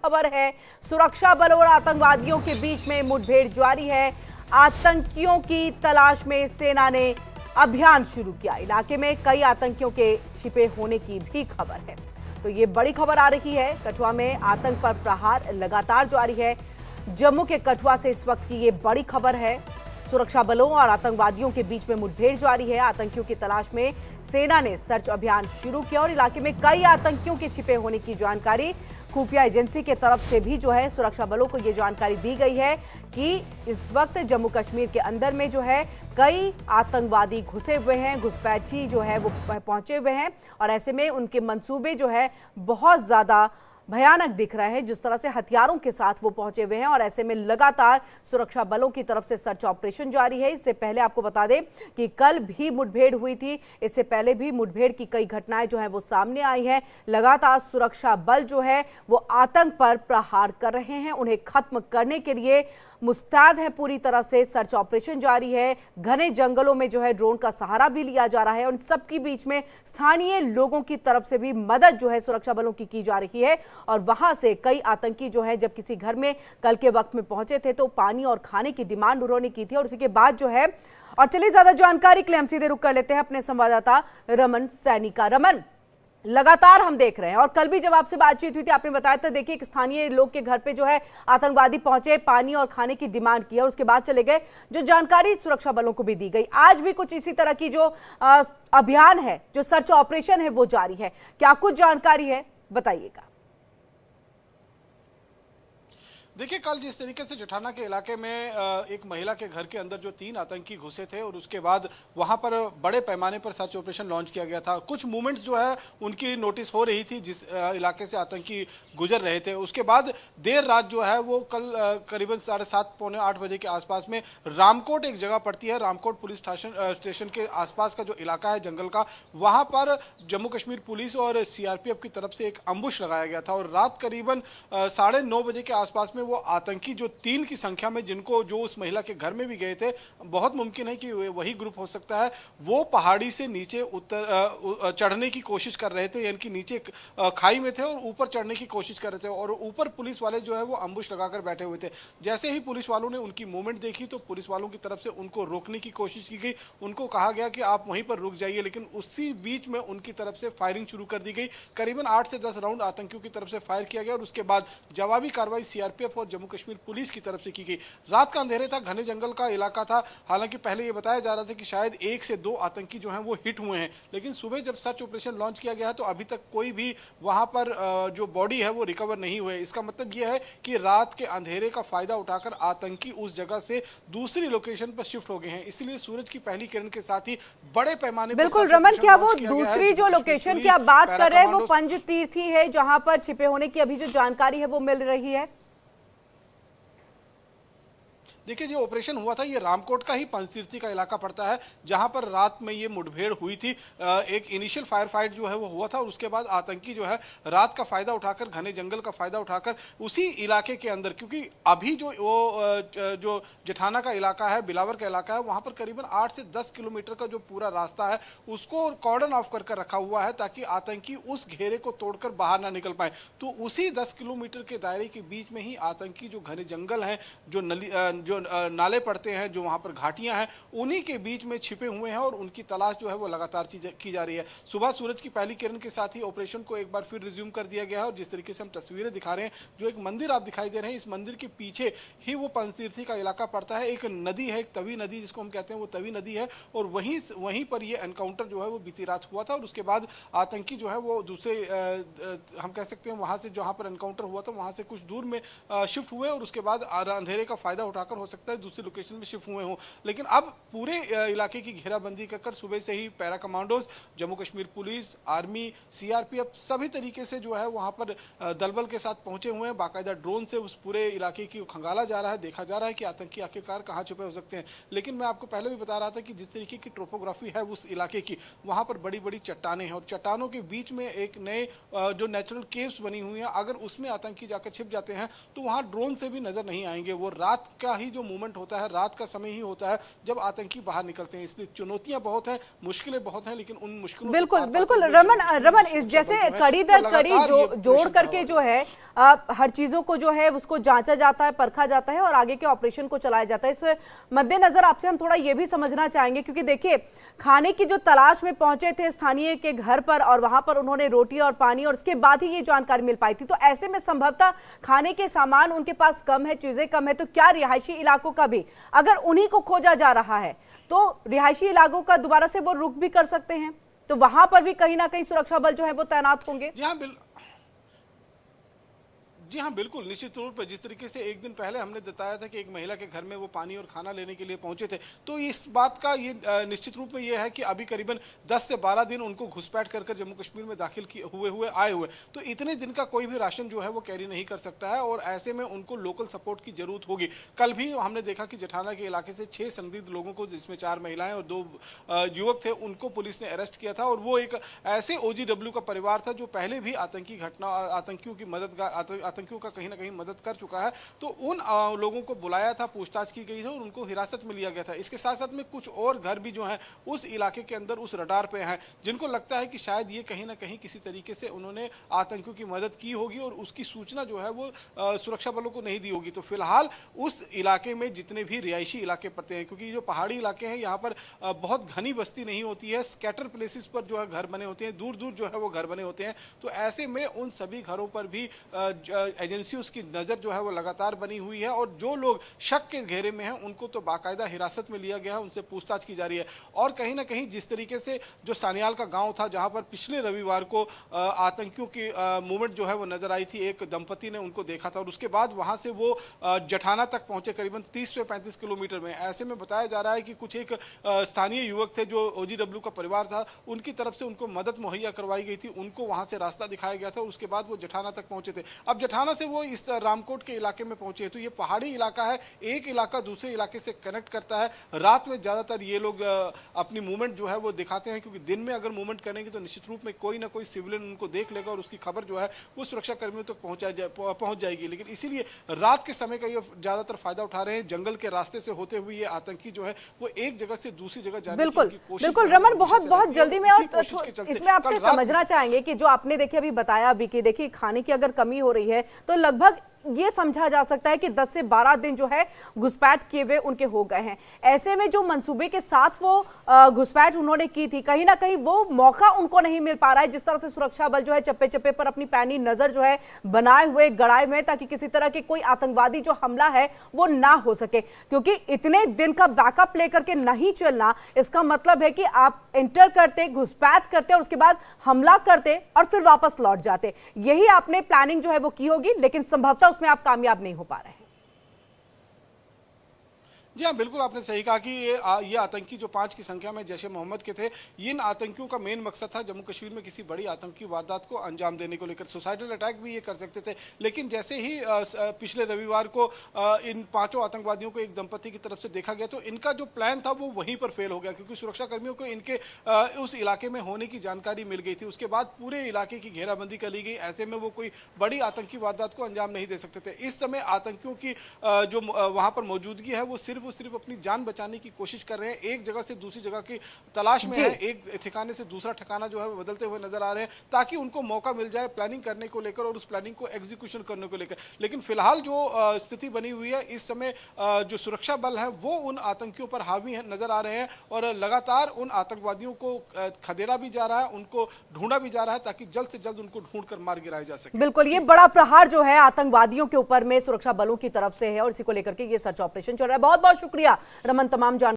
खबर है। सुरक्षा बलों और आतंकवादियों के बीच में मुठभेड़ जारी है। आतंकियों की तलाश में सेना ने अभियान शुरू किया। इलाके में कई आतंकियों के छिपे होने की भी खबर है। तो ये बड़ी खबर आ रही है। कठुआ में आतंक पर प्रहार लगातार जारी है। जम्मू के कठुआ से इस वक्त की ये बड़ी खबर है। सुरक्षा बलों और आतंकवादियों के बीच में मुठभेड़ जारी है। आतंकियों की तलाश में सेना ने सर्च अभियान शुरू किया और इलाके में कई आतंकियों के छिपे होने की जानकारी खुफिया एजेंसी के तरफ से भी जो है सुरक्षा बलों को ये जानकारी दी गई है कि इस वक्त जम्मू कश्मीर के अंदर में जो है कई आतंकवादी घुसे हुए हैं, घुसपैठी जो है वो पहुंचे हुए हैं और ऐसे में उनके मंसूबे जो है बहुत ज्यादा भयानक दिख रहा है। जिस तरह से हथियारों के साथ वो पहुंचे हुए हैं और ऐसे में लगातार सुरक्षा बलों की तरफ से सर्च ऑपरेशन जारी है। इससे पहले आपको बता दें कि कल भी मुठभेड़ हुई थी। इससे पहले भी मुठभेड़ की कई घटनाएं जो है वो सामने आई हैं। लगातार सुरक्षा बल जो है वो आतंक पर प्रहार कर रहे हैं, उन्हें खत्म करने के लिए मुस्तैद है। पूरी तरह से सर्च ऑपरेशन जारी है। घने जंगलों में जो है ड्रोन का सहारा भी लिया जा रहा है। उन सबके बीच में स्थानीय लोगों की तरफ से भी मदद जो है सुरक्षा बलों की जा रही है और वहां से कई आतंकी जो है जब किसी घर में कल के वक्त में पहुंचे थे तो पानी और खाने की डिमांड उन्होंने की थी और उसी के बाद जो है। और चलिए ज्यादा जानकारी के लिए हम सीधे रुक कर लेते हैं अपने संवाददाता रमन सैनी का। रमन, लगातार हम देख रहे हैं और कल भी जब आपसे बातचीत हुई थी आपने बताया था देखिए एक स्थानीय लोग के घर पे जो है आतंकवादी पहुंचे, पानी और खाने की डिमांड की और उसके बाद चले गए। जो जानकारी सुरक्षा बलों को भी दी गई, आज भी कुछ इसी तरह की जो अभियान है, जो सर्च ऑपरेशन है वो जारी है। क्या कुछ जानकारी है, बताइएगा। देखिए, कल जिस तरीके से जठाना के इलाके में एक महिला के घर के अंदर जो 3 आतंकी घुसे थे और उसके बाद वहां पर बड़े पैमाने पर सर्च ऑपरेशन लॉन्च किया गया था। कुछ मूवमेंट्स जो है उनकी नोटिस हो रही थी जिस इलाके से आतंकी गुजर रहे थे। उसके बाद देर रात जो है वो कल करीबन 7:30 पौने 8 बजे के आसपास में रामकोट एक जगह पड़ती है, रामकोट पुलिस स्टेशन के आसपास का जो इलाका है जंगल का, वहां पर जम्मू कश्मीर पुलिस और सीआरपीएफ की तरफ से एक अम्बुश लगाया गया था और रात करीबन 9:30 बजे के आसपास में वो आतंकी जो 3 की संख्या में जिनको जो उस महिला के घर में भी गए थे, बहुत मुमकिन है कि वही ग्रुप हो सकता है, वो पहाड़ी से नीचे चढ़ने की कोशिश कर रहे थे, यानी कि नीचे खाई में थे और ऊपर चढ़ने की कोशिश कर रहे थे और ऊपर पुलिस वाले जो है वो अम्बुश लगाकर बैठे हुए थे। जैसे ही पुलिस वालों ने उनकी मूवमेंट देखी तो पुलिस वालों की तरफ से उनको रोकने की कोशिश की गई। उनको कहा गया कि आप वहीं पर रुक जाइए, लेकिन उसी बीच में उनकी तरफ से फायरिंग शुरू कर दी गई। करीबन 8 से 10 राउंड आतंकियों की तरफ से फायर किया गया और उसके बाद जवाबी कार्रवाई सीआरपीएफ और जम्मू कश्मीर पुलिस की तरफ से की गई। रात का अंधेरे था, घने जंगल का इलाका था। हालांकि पहले ये बताया जा रहा था कि शायद 1 से 2 आतंकी जो हैं वो हिट हुए हैं, लेकिन सुबह जब सर्च ऑपरेशन लॉन्च किया गया तो अभी तक कोई भी वहां पर जो बॉडी है वो रिकवर नहीं हुए। इसका मतलब यह है कि रात के अंधेरे का फायदा उठाकर आतंकी उस जगह से दूसरी लोकेशन पर शिफ्ट हो गए हैं। इसलिए सूरज की पहली किरण के साथ ही बड़े पैमाने पर बिल्कुल रमन, क्या वो दूसरी जो लोकेशन की आप बात कर रहे हैं वो पंजतीर्थी है जहां पर छिपे होने की अभी जो जानकारी है वो मिल रही है? देखिए, जो ऑपरेशन हुआ था ये रामकोट का ही पंजतीर्थी का इलाका पड़ता है, जहां पर रात में ये मुठभेड़ हुई थी। एक इनिशियल फायर फाइट जो है वो हुआ था और उसके बाद आतंकी जो है रात का फायदा उठाकर, घने जंगल का फायदा उठाकर उसी इलाके के अंदर, क्योंकि अभी जो जठाना का इलाका है, बिलावर का इलाका है, वहां पर करीबन 8 से 10 किलोमीटर का जो पूरा रास्ता है उसको कॉर्डन ऑफ कर रखा हुआ है ताकि आतंकी उस घेरे को तोड़कर बाहर ना निकल पाए। तो उसी 10 किलोमीटर के दायरे के बीच में ही आतंकी जो घने जंगल हैं, जो नाले पड़ते हैं, जो वहां पर घाटियां हैं, उन्हीं के बीच में छिपे हुए हैं और उनकी तलाश जो है वो लगातार की जा रही है। सुबह सूरज की पहली किरण के साथ ही ऑपरेशन को एक बार फिर रिज्यूम कर दिया गया है और जिस तरीके से हम तस्वीरें दिखा रहे हैं, जो एक मंदिर आप दिखाई दे रहे हैं, इस मंदिर के पीछे ही वो पंजतीर्थी का इलाका पड़ता है। एक नदी है, एक तवी नदी जिसको हम कहते हैं, वो तवी नदी है और वहीं पर ये एनकाउंटर जो है वो बीती रात हुआ था और उसके बाद आतंकी जो है वो दूसरे हम कह सकते हैं वहां से जहां पर एनकाउंटर हुआ था वहां से कुछ दूर में शिफ्ट हुए और उसके बाद अंधेरे का फायदा उठाकर हो सकता है दूसरी लोकेशन में शिफ्ट हुए हों। लेकिन अब पूरे इलाके की घेराबंदी कर सुबह से ही para commandos, Jammu Kashmir police, army, CRPF सभी तरीके से जो है वहां पर दलबल के साथ पहुंचे हुए हैं। बाकायदा ड्रोन से उस पूरे इलाके की खंगाला जा रहा है, देखा जा रहा है कि आतंकी आखिरकार कहां छुपे हो सकते हैं। लेकिन मैं आपको पहले भी बता रहा था कि जिस तरीके की ट्रोपोग्राफी है उस इलाके की, वहां पर बड़ी बड़ी चट्टानें हैं और चट्टानों के बीच में एक नए जो नेचुरल केव्स बनी हुई हैं, अगर उसमें आतंकी जाकर छिप जाते हैं तो वहां ड्रोन से भी नजर नहीं आएंगे। वो रात का ही ही जो मूवमेंट होता है रात का समय ही होता है जब आतंकी बाहर निकलते हैं, इसलिए चुनौतियां बहुत हैं, मुश्किलें बहुत हैं, लेकिन उन मुश्किलों बिल्कुल बिल्कुल रमन जैसे कड़ी दर कड़ी जोड़ करके जो है हर चीजों को जो है उसको जांचा जाता है, परखा जाता है और आगे के ऑपरेशन को चलाया जाता है। इस मद्देनजर आपसे हम थोड़ा ये भी समझना चाहेंगे, क्योंकि देखिए खाने की जो तलाश में पहुंचे थे स्थानीय के घर पर और वहां पर उन्होंने रोटी और पानी और उसके बाद ही ये जानकारी मिल पाई थी, तो ऐसे में संभवतः खाने के सामान उनके पास कम है, चीजें कम है, तो क्या रिहायशी इलाकों का भी अगर उन्हीं को खोजा जा रहा है तो रिहायशी इलाकों का दोबारा से वो रुख भी कर सकते हैं, तो वहां पर भी कहीं ना कहीं सुरक्षा बल जो है वो तैनात होंगे? जी हाँ बिल्कुल, निश्चित तौर पर जिस तरीके से एक दिन पहले हमने बताया था कि एक महिला के घर में वो पानी और खाना लेने के लिए पहुंचे थे, तो इस बात का ये निश्चित रूप में ये है कि अभी करीबन 10 से 12 दिन उनको घुसपैठ कर जम्मू कश्मीर में दाखिल आए हुए, तो इतने दिन का कोई भी राशन जो है वो कैरी नहीं कर सकता है और ऐसे में उनको लोकल सपोर्ट की जरूरत होगी। कल भी हमने देखा कि जठाना के इलाके से 6 संदिग्ध लोगों को, जिसमें 4 महिलाएं और 2 युवक थे, उनको पुलिस ने अरेस्ट किया था और वो एक ऐसे OGW का परिवार था जो पहले भी आतंकियों की मददगार आतंकियों का कहीं ना कहीं मदद कर चुका है, तो उन लोगों को बुलाया था, पूछताछ की गई थी और उनको हिरासत में लिया गया था। इसके साथ साथ में कुछ और घर भी जो हैं उस इलाके के अंदर उस रडार पे हैं, जिनको लगता है कि शायद ये कहीं ना कहीं किसी तरीके से उन्होंने आतंकियों की मदद की होगी और उसकी सूचना जो है वो सुरक्षा बलों को नहीं दी होगी। तो फिलहाल उस इलाके में जितने भी रिहायशी इलाके पड़ते हैं, क्योंकि जो पहाड़ी इलाके हैं यहाँ पर बहुत घनी बस्ती नहीं होती है, स्कैटर प्लेसेस पर जो है घर बने होते हैं, दूर दूर जो है वो घर बने होते हैं, तो ऐसे में उन सभी घरों पर भी एजेंसी उसकी नजर जो है वो लगातार बनी हुई है और जो लोग शक के घेरे में हैं उनको तो बाकायदा हिरासत में लिया गया है, उनसे पूछताछ की जा रही है। और कहीं ना कहीं जिस तरीके से जो सानियाल का गांव था जहां पर पिछले रविवार को आतंकियों की मूवमेंट जो है वो नजर आई थी, एक दंपति ने उनको देखा था और उसके बाद वहां से वो जठाना तक पहुंचे करीबन 30 से 35 किलोमीटर में। ऐसे में बताया जा रहा है कि कुछ एक स्थानीय युवक थे जो OGW का परिवार था, उनकी तरफ से उनको मदद मुहैया करवाई गई थी, उनको वहां से रास्ता दिखाया गया था, उसके बाद वो जठाना तक पहुंचे थे। अब जठाना से वो इस रामकोट के इलाके में पहुंचे, तो ये पहाड़ी इलाका है, एक इलाका दूसरे इलाके से कनेक्ट करता है। रात में ज्यादातर ये लोग अपनी मूवमेंट जो है वो दिखाते हैं, क्योंकि दिन में अगर मूवमेंट करेंगे तो निश्चित रूप में कोई ना कोई सिविलियन उनको देख लेगा और उसकी खबर जो है वो सुरक्षा कर्मियों तक पहुंच जाएगी। लेकिन इसीलिए रात के समय का ये ज्यादातर फायदा उठा रहे हैं। जंगल के रास्ते से होते हुए ये आतंकी जो है वो एक जगह से दूसरी जगह जाने की कोशिश। बिल्कुल रमन, बहुत जल्दी में इसमें आपसे समझना चाहेंगे कि जो आपने देखिए अभी बताया अभी कि देखिए खाने की अगर कमी हो रही है तो लगभग ये समझा जा सकता है कि 10 से 12 दिन जो है घुसपैठ किए हुए उनके हो गए हैं। ऐसे में जो मंसूबे के साथ वो घुसपैठ उन्होंने की थी, कहीं ना कहीं वो मौका उनको नहीं मिल पा रहा है, जिस तरह से सुरक्षा बल जो है चप्पे चप्पे पर अपनी पैनी नजर जो है बनाए हुए गड़ाए हुए, ताकि किसी तरह के कोई आतंकवादी जो हमला है वो ना हो सके। क्योंकि इतने दिन का बैकअप लेकर के नहीं चलना, इसका मतलब है कि आप एंटर करते, घुसपैठ करते और उसके बाद हमला करते और फिर वापस लौट जाते। यही आपने प्लानिंग जो है वो की होगी, लेकिन संभवतः उसमें आप कामयाब नहीं हो पा रहे हैं। जी हाँ बिल्कुल, आपने सही कहा कि ये आतंकी जो 5 की संख्या में जैश ए मोहम्मद के थे, इन आतंकियों का मेन मकसद था जम्मू कश्मीर में किसी बड़ी आतंकी वारदात को अंजाम देने को लेकर। सुसाइडल अटैक भी ये कर सकते थे, लेकिन जैसे ही पिछले रविवार को इन 5 आतंकवादियों को एक दंपति की तरफ से देखा गया तो इनका जो प्लान था वो वहीं पर फेल हो गया, क्योंकि सुरक्षा कर्मियों को इनके उस इलाके में होने की जानकारी मिल गई थी। उसके बाद पूरे इलाके की घेराबंदी कर ली गई। ऐसे में वो कोई बड़ी आतंकी वारदात को अंजाम नहीं दे सकते थे। इस समय आतंकियों की जो वहां पर मौजूदगी है वो सिर्फ अपनी जान बचाने की कोशिश कर रहे हैं, एक जगह से दूसरी जगह की तलाश में है, एक ठिकाने से दूसरा ठिकाना जो है वो बदलते हुए नजर आ रहे हैं, ताकि उनको मौका मिल जाए प्लानिंग करने को लेकर और उस प्लानिंग को एग्जीक्यूशन करने को लेकर। लेकिन फिलहाल जो स्थिति बनी हुई है इस समय, जो सुरक्षा बल है वो उन आतंकियों पर हावी नजर आ रहे हैं और लगातार उन आतंकवादियों को खदेड़ा भी जा रहा है, उनको ढूंढा भी जा रहा है, ताकि जल्द से जल्द उनको ढूंढकर मार गिराया जा सके। बिल्कुल, ये बड़ा प्रहार जो है आतंकवादियों के ऊपर में सुरक्षा बलों की तरफ से है और इसी को लेकर के ये सर्च ऑपरेशन चल रहा है। बहुत बहुत शुक्रिया रमन, तमाम